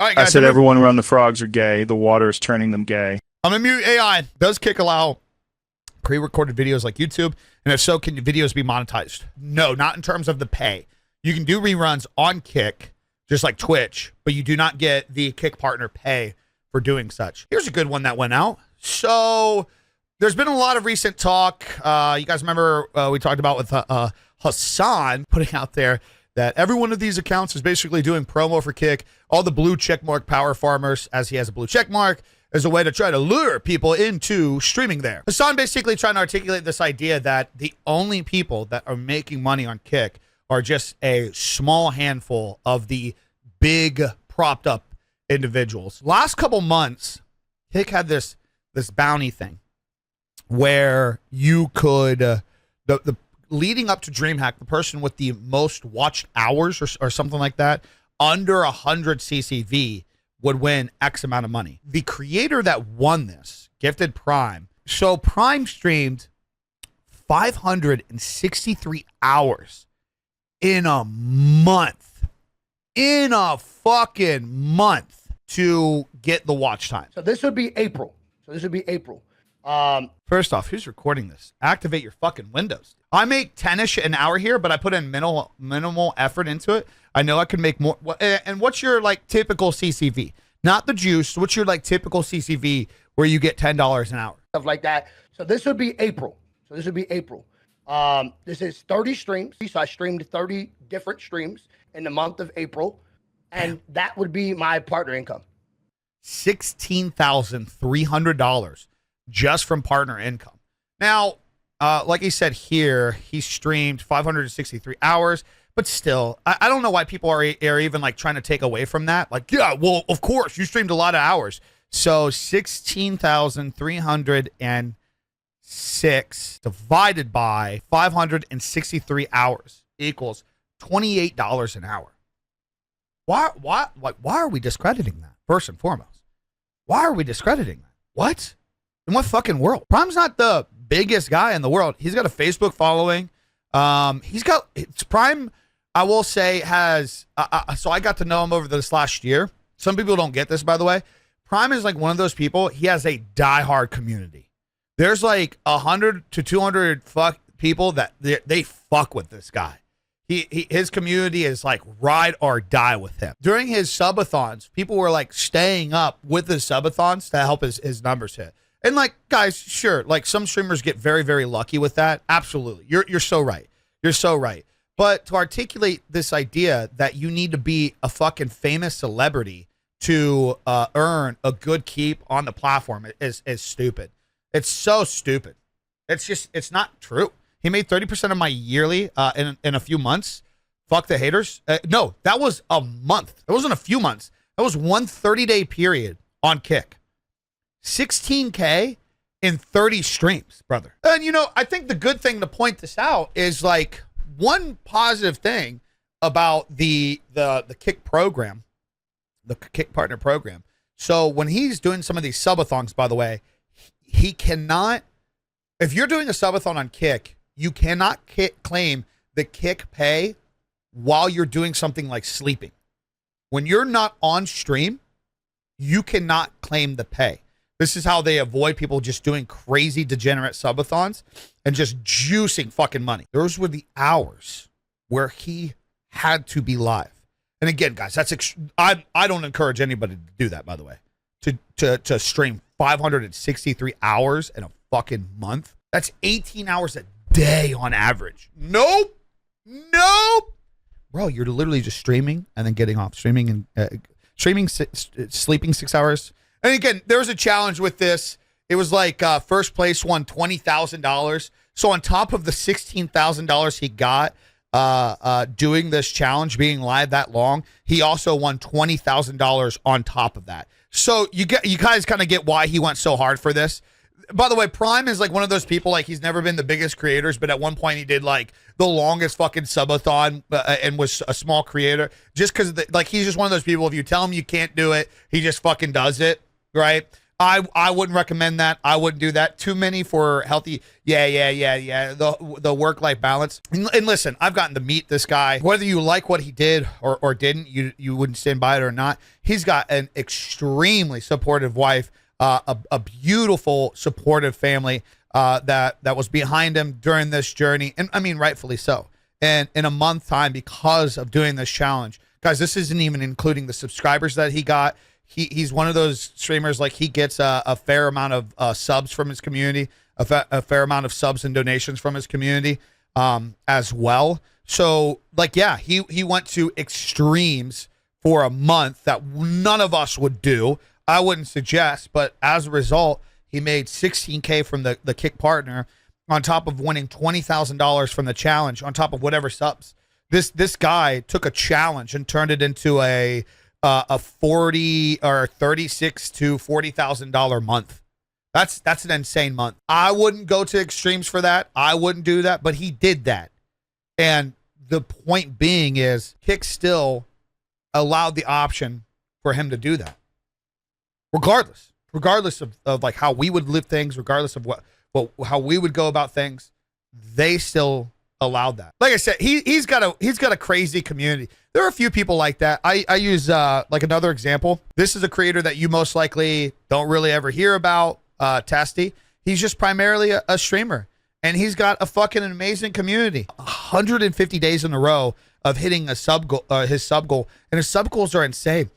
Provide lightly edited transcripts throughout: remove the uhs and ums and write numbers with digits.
All right, I guys. said everyone around the frogs are gay. The water is turning them gay. I'm gonna mute AI. Does Kick allow pre-recorded videos like YouTube? And if so, can your videos be monetized? No, not in terms of the pay. You can do reruns on Kick, just like Twitch, but you do not get the Kick partner pay for doing such. Here's a good one that went out. So there's been a lot of recent talk. You guys remember we talked about with Hassan putting out there that every one of these accounts is basically doing promo for Kick. All the blue checkmark power farmers, as he has a blue checkmark, as a way to try to lure people into streaming there. Hassan basically trying to articulate this idea that the only people that are making money on Kick are just a small handful of the big propped up individuals. Last couple months, Kick had this bounty thing where you could, the leading up to DreamHack, the person with the most watched hours or something like that, under 100 CCV would win X amount of money. The creator that won this, Gifted Prime, so Prime streamed 563 hours in a month. In a fucking month to get the watch time. So this would be April. First off, who's recording this? Activate your fucking Windows. I make 10-ish an hour here, but I put in minimal effort into it. I know I can make more. And what's your like typical CCV? Not the juice. What's your like typical CCV where you get $10 an hour? Stuff like that. So this would be April. This is 30 streams. So I streamed 30 different streams in the month of April. And that would be my partner income. $16,300 just from partner income. Now, like he said here, he streamed 563 hours, but still, I don't know why people are even like trying to take away from that. Like, yeah, well, of course, you streamed a lot of hours. So 16,306 divided by 563 hours equals $28 an hour. Why are we discrediting that? First and foremost, why are we discrediting that? What? In what fucking world? Prime's not the biggest guy in the world. He's got a Facebook following. Prime, I will say, has, so I got to know him over this last year. Some people don't get this, by the way. Prime is like one of those people. He has a diehard community. There's like 100 to 200 people that they fuck with this guy. His community is like ride or die with him. During his subathons, people were like staying up with his subathons to help his numbers hit. And like, guys, sure, like some streamers get very, very lucky with that. Absolutely. You're so right. You're so right. But to articulate this idea that you need to be a fucking famous celebrity to earn a good keep on the platform is stupid. It's so stupid. It's not true. He made 30% of my yearly in a few months. Fuck the haters. No, that was a month. It wasn't a few months. That was one 30-day period on Kick. 16K in 30 streams, brother. And, you know, I think the good thing to point this out is, like, one positive thing about the Kick program, the Kick partner program. So when he's doing some of these subathons, by the way, he cannot, if you're doing a subathon on Kick, you cannot claim the Kick pay while you're doing something like sleeping. When you're not on stream, you cannot claim the pay. This is how they avoid people just doing crazy degenerate subathons and just juicing fucking money. Those were the hours where he had to be live. And again, guys, I don't encourage anybody to do that, by the way. To stream 563 hours in a fucking month. That's 18 hours a day on average. Nope. Bro, you're literally just streaming and then getting off. Streaming and sleeping 6 hours. And again, there was a challenge with this. It was like first place won $20,000. So on top of the $16,000 he got doing this challenge, being live that long, he also won $20,000 on top of that. So you guys kind of get why he went so hard for this. By the way, Prime is like one of those people, like he's never been the biggest creators, but at one point he did like the longest fucking subathon and was a small creator just because like he's just one of those people. If you tell him you can't do it, he just fucking does it, right? I wouldn't recommend that. I wouldn't do that. Too many for healthy. Yeah. The work-life balance. And listen, I've gotten to meet this guy. Whether you like what he did or didn't, you wouldn't stand by it or not. He's got an extremely supportive wife, a beautiful, supportive family that was behind him during this journey. And I mean, rightfully so. And in a month time, because of doing this challenge, guys, this isn't even including the subscribers that he got. He's one of those streamers, like he gets a fair amount of subs from his community, a fair amount of subs and donations from his community as well. So like, yeah, he went to extremes for a month that none of us would do. I wouldn't suggest, but as a result, he made $16K from the kick partner on top of winning $20,000 from the challenge on top of whatever subs. This guy took a challenge and turned it into a 40 or 36 to $40,000 month. That's an insane month. I wouldn't go to extremes for that. I wouldn't do that, but he did that. And the point being is Kick still allowed the option for him to do that. Regardless of like how we would live things, regardless of how we would go about things, they still allowed that. Like I said, he's got a crazy community. There are a few people like that. I use like another example. This is a creator that you most likely don't really ever hear about, Testy. He's just primarily a streamer, and he's got a fucking amazing community. 150 days in a row of hitting a sub goal, his sub goal, and his sub goals are insane.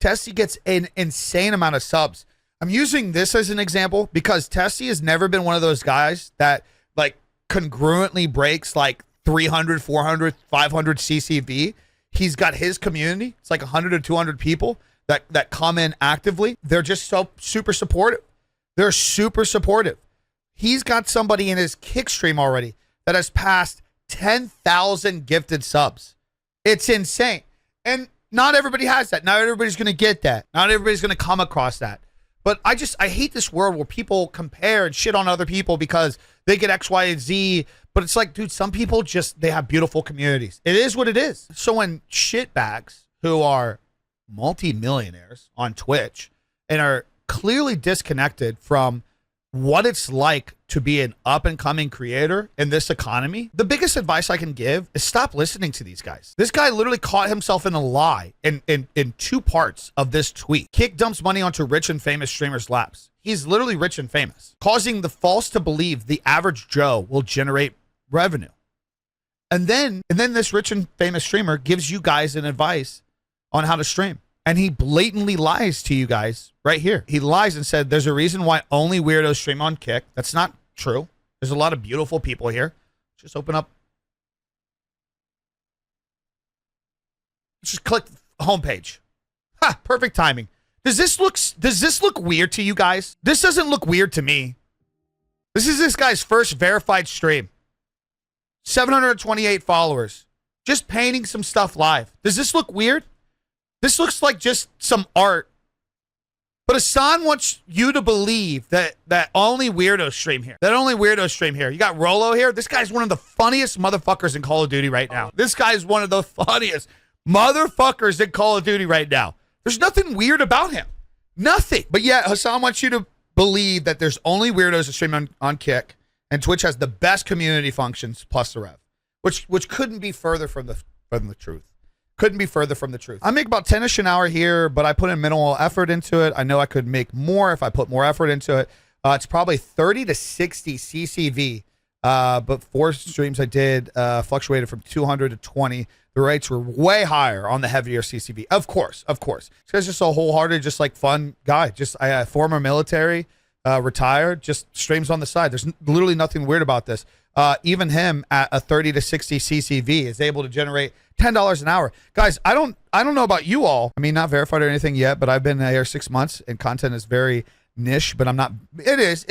Testy gets an insane amount of subs. I'm using this as an example because Testy has never been one of those guys that like congruently breaks like 300, 400, 500 CCV. He's got his community. It's like 100 or 200 people that come in actively. They're just so super supportive. They're super supportive. He's got somebody in his kick stream already that has passed 10,000 gifted subs. It's insane. And not everybody has that. Not everybody's going to get that. Not everybody's going to come across that. But I hate this world where people compare and shit on other people because they get X, Y, and Z. But it's like, dude, some people they have beautiful communities. It is what it is. So when shitbags who are multi-millionaires on Twitch and are clearly disconnected from what it's like to be an up-and-coming creator in this economy, the biggest advice I can give is stop listening to these guys. This guy literally caught himself in a lie in two parts of this tweet. Kick dumps money onto rich and famous streamers' laps. He's literally rich and famous, causing the false to believe the average Joe will generate revenue. And then this rich and famous streamer gives you guys an advice on how to stream. And he blatantly lies to you guys right here. He lies and said there's a reason why only weirdos stream on Kick. That's not true. There's a lot of beautiful people here. Just open up. Just click homepage. Ha, perfect timing. Does this look weird to you guys? This doesn't look weird to me. This is this guy's first verified stream. 728 followers. Just painting some stuff live. Does this look weird? This looks like just some art. But Hassan wants you to believe that only weirdos stream here. That only weirdos stream here. You got Rolo here. This guy's one of the funniest motherfuckers in Call of Duty right now. This guy's one of the funniest motherfuckers in Call of Duty right now. There's nothing weird about him. Nothing. But yet Hassan wants you to believe that there's only weirdos that stream on Kick, and Twitch has the best community functions plus the rev, which couldn't be further from the truth. Couldn't be further from the truth. I make about 10-ish an hour here, but I put in minimal effort into it. I know I could make more if I put more effort into it. It's probably 30 to 60 CCV, but 4 streams I did fluctuated from 200 to 20. The rates were way higher on the heavier CCV. Of course. This guy's just a wholehearted, just like fun guy. Just former military, retired, just streams on the side. There's literally nothing weird about this. Even him at a 30 to 60 CCV is able to generate $10 an hour. Guys, I don't know about you all. I mean, not verified or anything yet, but I've been here 6 months and content is very niche, but I'm not. It is.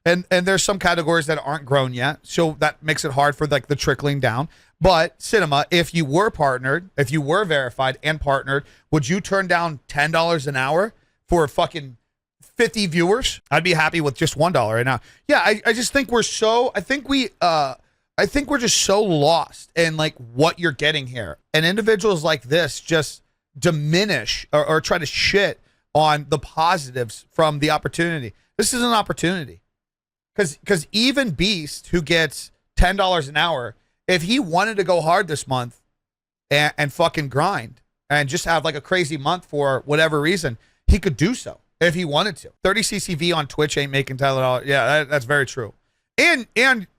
And there's some categories that aren't grown yet. So that makes it hard for like the trickling down. But Cinema, if you were partnered, if you were verified and partnered, would you turn down $10 an hour for fucking 50 viewers? I'd be happy with just $1 right now. Yeah, I just think we're just so lost in like what you're getting here. And individuals like this just diminish or try to shit on the positives from the opportunity. This is an opportunity. Because even Beast, who gets $10 an hour, if he wanted to go hard this month and fucking grind and just have like a crazy month for whatever reason, he could do so if he wanted to. 30 CCV on Twitch ain't making $10. Yeah, that's very true. And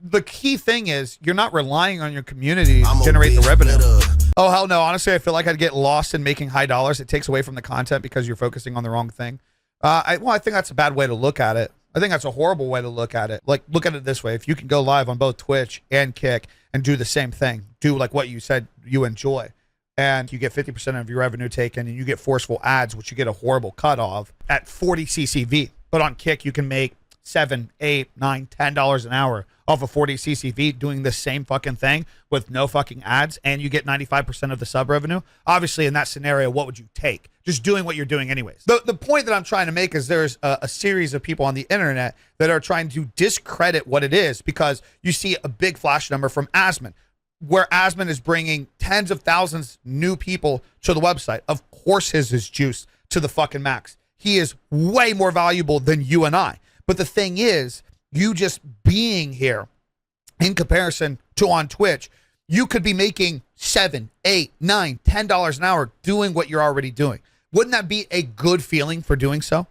the key thing is you're not relying on your community to generate the revenue. Oh, hell no. Honestly, I feel like I'd get lost in making high dollars. It takes away from the content because you're focusing on the wrong thing. I think that's a bad way to look at it. I think that's a horrible way to look at it. Like, look at it this way. If you can go live on both Twitch and Kick and do the same thing, do like what you said you enjoy, and you get 50% of your revenue taken and you get forceful ads, which you get a horrible cut of at 40 CCV. But on Kick, you can make $7, $8, $9, $10 an hour off of 40 CCV doing the same fucking thing with no fucking ads, and you get 95% of the sub revenue. Obviously, in that scenario, what would you take? Just doing what you're doing anyways. The point that I'm trying to make is there's a series of people on the internet that are trying to discredit what it is because you see a big flash number from Asman, where Asman is bringing tens of thousands new people to the website. Of course his is juiced to the fucking max. He is way more valuable than you and I. But the thing is, you just being here in comparison to on Twitch, you could be making $7, $8, $9, $10 an hour doing what you're already doing. Wouldn't that be a good feeling for doing so?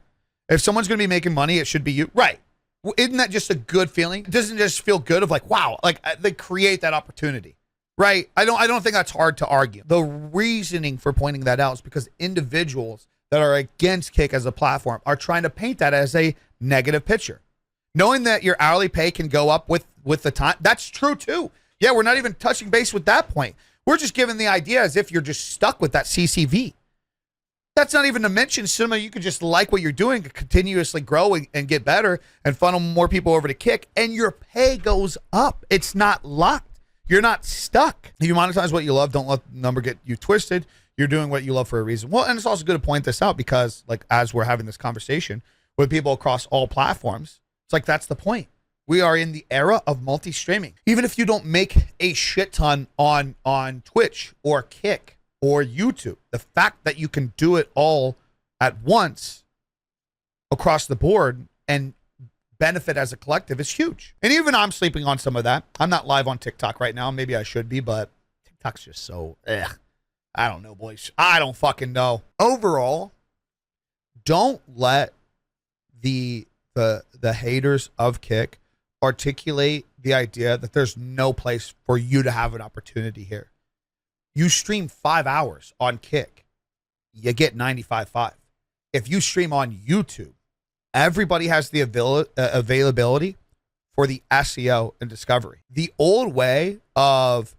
If someone's going to be making money, it should be you. Right. Isn't that just a good feeling? It doesn't just feel good of like, wow, like they create that opportunity. Right. I don't think that's hard to argue. The reasoning for pointing that out is because individuals that are against Kick as a platform are trying to paint that as a negative picture. Knowing that your hourly pay can go up with the time, that's true too. Yeah, we're not even touching base with that point. We're just giving the idea as if you're just stuck with that CCV. That's not even to mention, Cinema, you could just like what you're doing, continuously grow and get better and funnel more people over to Kick, and your pay goes up. It's not locked. You're not stuck. If you monetize what you love, don't let the number get you twisted. You're doing what you love for a reason. Well, and it's also good to point this out because, like, as we're having this conversation with people across all platforms, it's like that's the point. We are in the era of multi-streaming. Even if you don't make a shit ton on Twitch or Kick or YouTube, the fact that you can do it all at once across the board and benefit as a collective is huge. And even I'm sleeping on some of that. I'm not live on TikTok right now. Maybe I should be, but TikTok's just so, I don't know, boys. I don't fucking know. Overall, don't let the haters of Kick articulate the idea that there's no place for you to have an opportunity here. You stream 5 hours on Kick, you get 95.5. If you stream on YouTube, everybody has the availability for the SEO and discovery. The old way of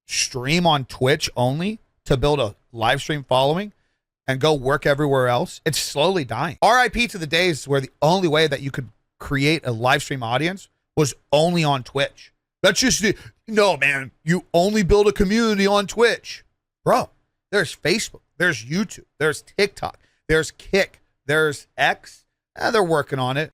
stream on Twitch only to build a live stream following and go work everywhere else, it's slowly dying. RIP to the days where the only way that you could create a live stream audience was only on Twitch. That's just, no, man, you only build a community on Twitch. Bro, there's Facebook, there's YouTube, there's TikTok, there's Kick, there's X. They're working on it.